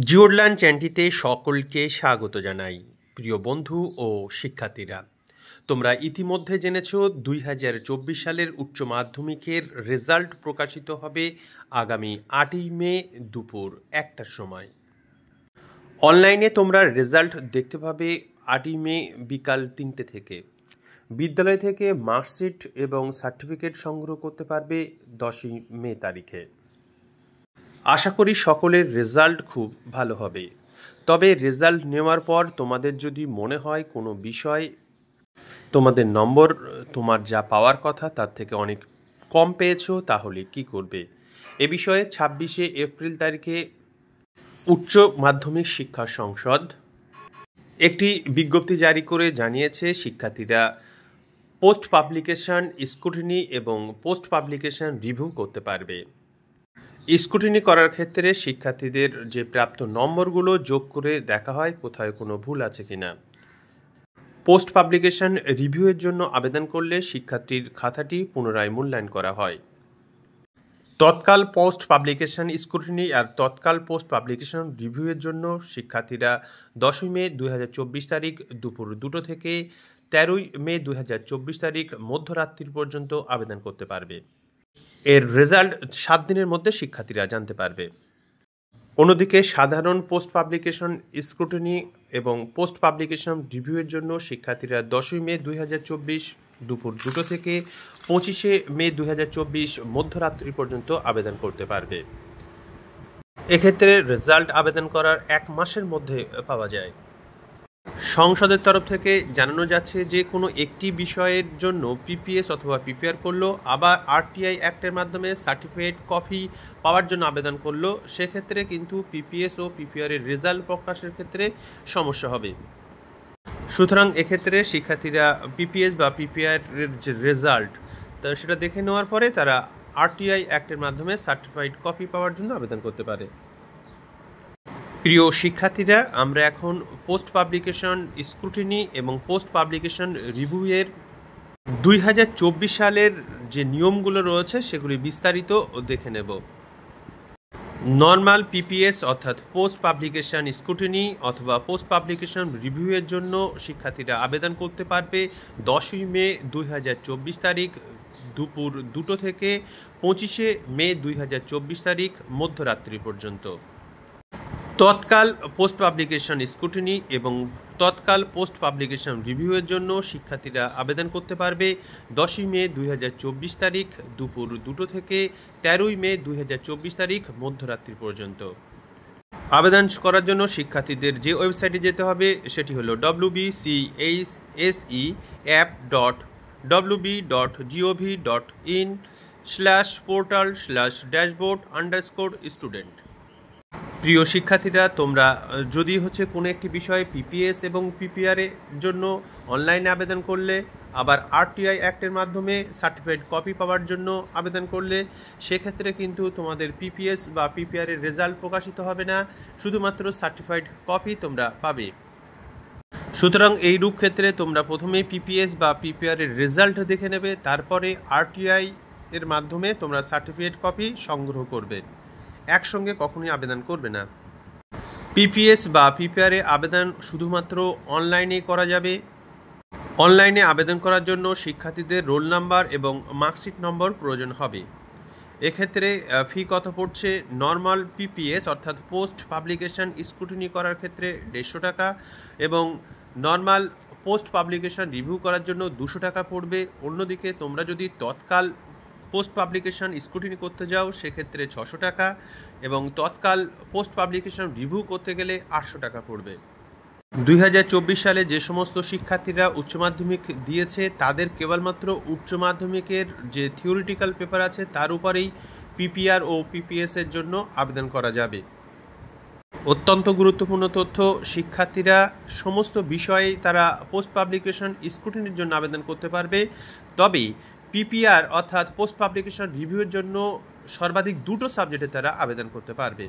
জিওরল্যান্ড চ্যানেলটিতে সকলকে স্বাগত জানাই। প্রিয় বন্ধু ও শিক্ষার্থীরা, তোমরা ইতিমধ্যে জেনেছ 2024 সালের উচ্চ মাধ্যমিকের রেজাল্ট প্রকাশিত হবে আগামী 8ই মে দুপুর 1টার সময়। অনলাইনে তোমরা রেজাল্ট দেখতে পাবে 8ই মে বিকাল 3টে থেকে। বিদ্যালয় থেকে মার্কশিট এবং সার্টিফিকেট সংগ্রহ করতে পারবে 10ই মে তারিখে। আশা করি সকলের রেজাল্ট খুব ভালো হবে। তবে রেজাল্ট নেওয়ার পর তোমাদের যদি মনে হয় কোনো বিষয় তোমাদের নম্বর তোমার যা পাওয়ার কথা তার থেকে অনেক কম পেয়েছো, তাহলে কি করবে? এ বিষয়ে 26শে এপ্রিল তারিখে উচ্চ মাধ্যমিক শিক্ষা সংসদ একটি বিজ্ঞপ্তি জারি করে জানিয়েছে শিক্ষার্থীরা পোস্ট পাবলিকেশন স্ক্রুটিনি এবং পোস্ট পাবলিকেশন রিভিউ করতে পারবে। স্ক্রুটিনি করার ক্ষেত্রে শিক্ষার্থীদের যে প্রাপ্ত নম্বরগুলো যোগ করে দেখা হয় কোথায় কোনো ভুল আছে কিনা। পোস্ট পাবলিকেশন রিভিউয়ের জন্য আবেদন করলে শিক্ষার্থীর খাতাটি পুনরায় মূল্যায়ন করা হয়। তৎকাল পোস্ট পাবলিকেশন স্ক্রুটিনি আর তৎকাল পোস্ট পাবলিকেশন রিভিউয়ের জন্য শিক্ষার্থীরা 10ই মে 2024 তারিখ দুপুর 2টো থেকে 13ই মে 2024 তারিখ মধ্যরাত্রির পর্যন্ত আবেদন করতে পারবে। এর রেজাল্ট 7 দিনের মধ্যে শিক্ষার্থীরা জানতে পারবে। অন্যদিকে সাধারণ পোস্ট পাবলিকেশন স্ক্রুটিনি এবং পোস্ট পাবলিকেশন রিভিউয়ের জন্য শিক্ষার্থীরা 10ই মে 2024 দুপুর 2টো থেকে 25শে মে 2024 মধ্যরাত্রি পর্যন্ত আবেদন করতে পারবে। এক্ষেত্রে রেজাল্ট আবেদন করার 1 মাসের মধ্যে পাওয়া যায়। সংসদের তরফ থেকে জানানো যাচ্ছে যে কোনো একটি বিষয়ের জন্য পিপিএস অথবা পিপিআর করলো, আবার আরটিআই অ্যাক্টের মাধ্যমে সার্টিফিকেট কপি পাওয়ার জন্য আবেদন করলো, সেক্ষেত্রে কিন্তু পিপিএস ও পিপিআর এর রেজাল্ট প্রকাশের ক্ষেত্রে সমস্যা হবে। সুতরাং এক্ষেত্রে শিক্ষার্থীরা পিপিএস বা পিপিআর এর যে রেজাল্ট সেটা দেখে নেওয়ার পরে তারা আরটিআই অ্যাক্টের মাধ্যমে সার্টিফাইড কপি পাওয়ার জন্য আবেদন করতে পারে। প্রিয় শিক্ষার্থীরা, আমরা এখন পোস্ট পাবলিকেশন স্ক্রুটিনি এবং পোস্ট পাবলিকেশন রিভিউয়ের 2024 সালের যে নিয়মগুলো রয়েছে সেগুলি বিস্তারিত দেখে নেব। নর্মাল পিপিএস অর্থাৎ পোস্ট পাবলিকেশন স্ক্রুটিনি অথবা পোস্ট পাবলিকেশন রিভিউয়ের জন্য শিক্ষার্থীরা আবেদন করতে পারবে 10ই মে 2024 তারিখ দুপুর 2টো থেকে 25শে মে 2024 তারিখ মধ্যরাত্রি পর্যন্ত। তৎকাল পোস্ট পাবলিকেশন স্ক্রুটিনি এবং তৎকাল পোস্ট পাবলিকেশন রিভিউয়ের জন্য শিক্ষার্থীরা আবেদন করতে পারবে 10ই মে 2024 তারিখ দুপুর 2টো থেকে 13ই মে 2024 তারিখ মধ্যরাত্রি পর্যন্ত। আবেদন করার জন্য শিক্ষার্থীদের যে ওয়েবসাইটে যেতে হবে সেটি হলো wbchsep.wb.gov.in/portal/dashboard_student। প্রিয় শিক্ষার্থীরা, তোমরা যদি কোনো একটি বিষয়ে পিপিএস এবং পিপিআর এর জন্য অনলাইনে আবেদন করলে, আবার আরটিআই অ্যাক্টের মাধ্যমে সার্টিফাইড কপি পাওয়ার জন্য আবেদন করলে, সেক্ষেত্রে কিন্তু তোমাদের পিপিএস বা পিপিআর এর রেজাল্ট প্রকাশিত হবে না, শুধুমাত্র সার্টিফাইড কপি তোমরা পাবে। সুতরাং এই রূপ ক্ষেত্রে তোমরা প্রথমে পিপিএস বা পিপিআর এর রেজাল্ট দেখে নেবে, তারপরে আরটিআই এর মাধ্যমে তোমরা সার্টিফিকেট কপি সংগ্রহ করবে। একসঙ্গে কখনোই আবেদন করবে না। পিপিএস বা পিপিআর এ আবেদন শুধুমাত্র অনলাইনে করা যাবে। অনলাইনে আবেদন করার জন্য শিক্ষার্থীদের রোল নাম্বার এবং মার্কশিট নম্বর প্রয়োজন হবে। এক্ষেত্রে ফি কত পড়ছে? নর্মাল পিপিএস অর্থাৎ পোস্ট পাবলিকেশন স্ক্রুটিনি করার ক্ষেত্রে 150 টাকা এবং নর্মাল পোস্ট পাবলিকেশন রিভিউ করার জন্য 200 টাকা পড়বে। অন্যদিকে তোমরা যদি তৎকাল পোস্ট পাবলিকেশন স্ক্রুটিনি করতে যাও সেক্ষেত্রে 600 টাকা এবং তৎকাল পোস্ট পাবলিকেশন রিভিউ করতে গেলে 800 টাকা পড়বে। 2024 সালে যে সমস্ত শিক্ষার্থীরা উচ্চ মাধ্যমিক দিয়েছে তাদের কেবলমাত্র উচ্চ মাধ্যমিকের যে থিওরিটিক্যাল পেপার আছে তার উপরেই পিপিআর ও পিপিএস এর জন্য আবেদন করা যাবে। অত্যন্ত গুরুত্বপূর্ণ তথ্য, শিক্ষার্থীরা সমস্ত বিষয়ে তারা পোস্ট পাবলিকেশন স্ক্রুটিনির জন্য আবেদন করতে পারবে, তবে পিপিআর অর্থাৎ পোস্ট পাবলিকেশন রিভিউয়ের জন্য সর্বাধিক 2টো সাবজেক্টে তারা আবেদন করতে পারবে।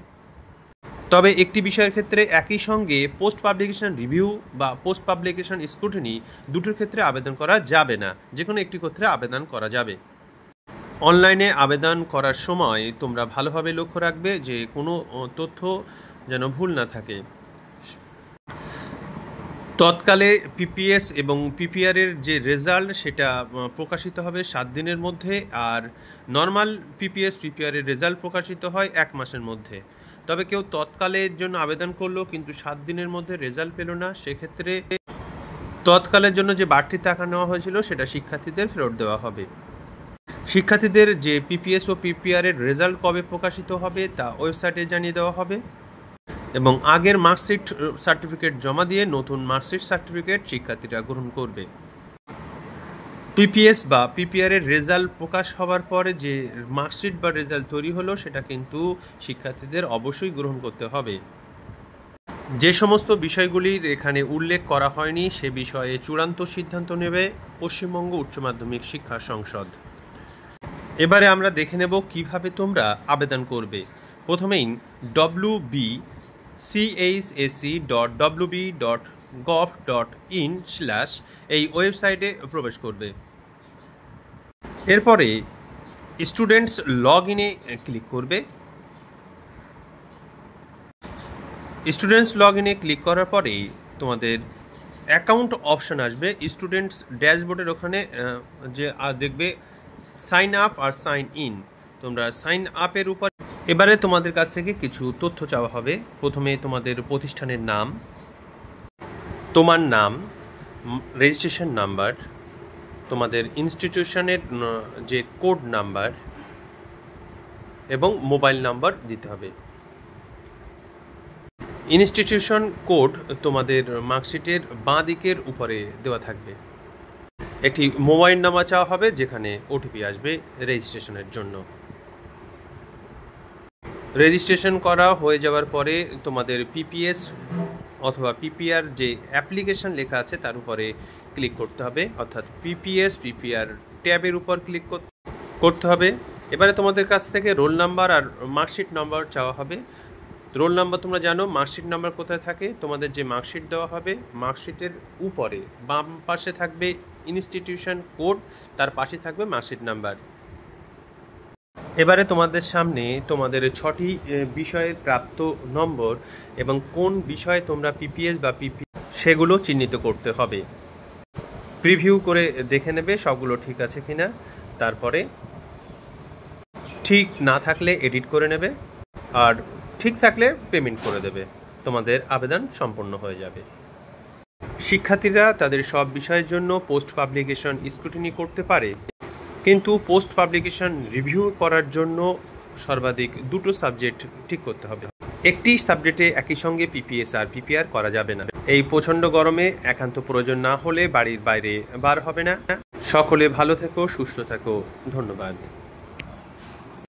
তবে একটি বিষয়ের ক্ষেত্রে একই সঙ্গে পোস্ট পাবলিকেশন রিভিউ বা পোস্ট পাবলিকেশন স্ক্রুটিনি দুটোর ক্ষেত্রে আবেদন করা যাবে না, যে কোনো একটি ক্ষেত্রে আবেদন করা যাবে। অনলাইনে আবেদন করার সময় তোমরা ভালোভাবে লক্ষ্য রাখবে যে কোনো তথ্য যেন ভুল না থাকে। তৎকালে পিপিএস এবং পিপিআরের যে রেজাল্ট সেটা প্রকাশিত হবে 7 দিনের মধ্যে, আর নর্মাল পিপিএস পিপিআরের রেজাল্ট প্রকাশিত হয় 1 মাসের মধ্যে। তবে কেউ তৎকালের জন্য আবেদন করলো কিন্তু 7 দিনের মধ্যে রেজাল্ট পেল না, সেক্ষেত্রে তৎকালের জন্য যে বাড়তি টাকা নেওয়া হয়েছিল সেটা শিক্ষার্থীদের ফেরত দেওয়া হবে। শিক্ষার্থীদের যে পিপিএস ও পিপিআরের রেজাল্ট কবে প্রকাশিত হবে তা ওয়েবসাইটে জানিয়ে দেওয়া হবে, এবং আগের মার্কশিট সার্টিফিকেট জমা দিয়ে নতুন মার্কশিট সার্টিফিকেট শিক্ষার্থীরা গ্রহণ করবে। পিপিএস বা পিপিআরের রেজাল্ট প্রকাশ হওয়ার পরে যে মার্কশিট বা রেজাল্ট তৈরি হলো সেটা কিন্তু শিক্ষার্থীদের অবশ্যই গ্রহণ করতে হবে। যে সমস্ত বিষয়গুলির এখানে উল্লেখ করা হয়নি সে বিষয়ে চূড়ান্ত সিদ্ধান্ত নেবে পশ্চিমবঙ্গ উচ্চ মাধ্যমিক শিক্ষা সংসদ। এবারে আমরা দেখে নেব কিভাবে তোমরা আবেদন করবে। প্রথমেই wbchsc.wb.gov.in/ এই ওয়েবসাইটে প্রবেশ করবে। এরপরে স্টুডেন্টস লগ ইনে ক্লিক করবে। স্টুডেন্টস লগ ইনে ক্লিক করার পরেই তোমাদের অ্যাকাউন্ট অপশান আসবে। স্টুডেন্টস ড্যাশবোর্ডের ওখানে যে দেখবে সাইন আপ আর সাইন ইন, তোমরা সাইন আপের উপর এবারে তোমাদের কাছ থেকে কিছু তথ্য চাওয়া হবে। প্রথমে তোমাদের প্রতিষ্ঠানের নাম, তোমার নাম, রেজিস্ট্রেশন নাম্বার, তোমাদের ইনস্টিটিউশনের যে কোড নাম্বার এবং মোবাইল নাম্বার দিতে হবে। ইনস্টিটিউশন কোড তোমাদের মার্কশিটের বাঁ দিকের উপরে দেওয়া থাকবে। একটি মোবাইল নাম্বার চাওয়া হবে যেখানে ওটিপি আসবে রেজিস্ট্রেশনের জন্য। রেজিস্ট্রেশন করা হয়ে যাওয়ার পরে তোমাদের পিপিএস অথবা পিপিআর যে অ্যাপ্লিকেশন লেখা আছে তার উপরে ক্লিক করতে হবে, অর্থাৎ পিপিএস পিপিআর ট্যাবের উপর ক্লিক করতে হবে। এবারে তোমাদের কাছ থেকে রোল নাম্বার আর মার্কশিট নাম্বার চাওয়া হবে। রোল নাম্বার তোমরা জানো, মার্কশিট নাম্বার কোথায় থাকে, তোমাদের যে মার্কশিট দেওয়া হবে মার্কশিটের উপরে বাম পাশে থাকবে ইনস্টিটিউশন কোড, তার পাশে থাকবে মার্কশিট নাম্বার। এবারে তোমাদের সামনে তোমাদের 6টি বিষয়ের প্রাপ্ত নম্বর এবং কোন বিষয়ে তোমরা পিপিএস বা পিপি সেগুলো চিহ্নিত করতে হবে। প্রিভিউ করে দেখে নেবে সবগুলো ঠিক আছে কিনা, তারপরে ঠিক না থাকলে এডিট করে নেবে, আর ঠিক থাকলে পেমেন্ট করে দেবে। তোমাদের আবেদন সম্পন্ন হয়ে যাবে। শিক্ষার্থীরা তাদের সব বিষয়ের জন্য পোস্ট পাবলিকেশন স্ক্রুটিনি করতে পারে, কিন্তু পোস্ট পাবলিকেশন রিভিউ করার জন্য সর্বাধিক 2টো সাবজেক্ট ঠিক করতে হবে। একটি সাবজেক্টে একই সঙ্গে পিপিএস আর পিপিআর করা যাবে না। এই প্রচণ্ড গরমে একান্ত প্রয়োজন না হলে বাড়ির বাইরে বার হবে না। সকলে ভালো থেকো, সুস্থ থেকো, ধন্যবাদ।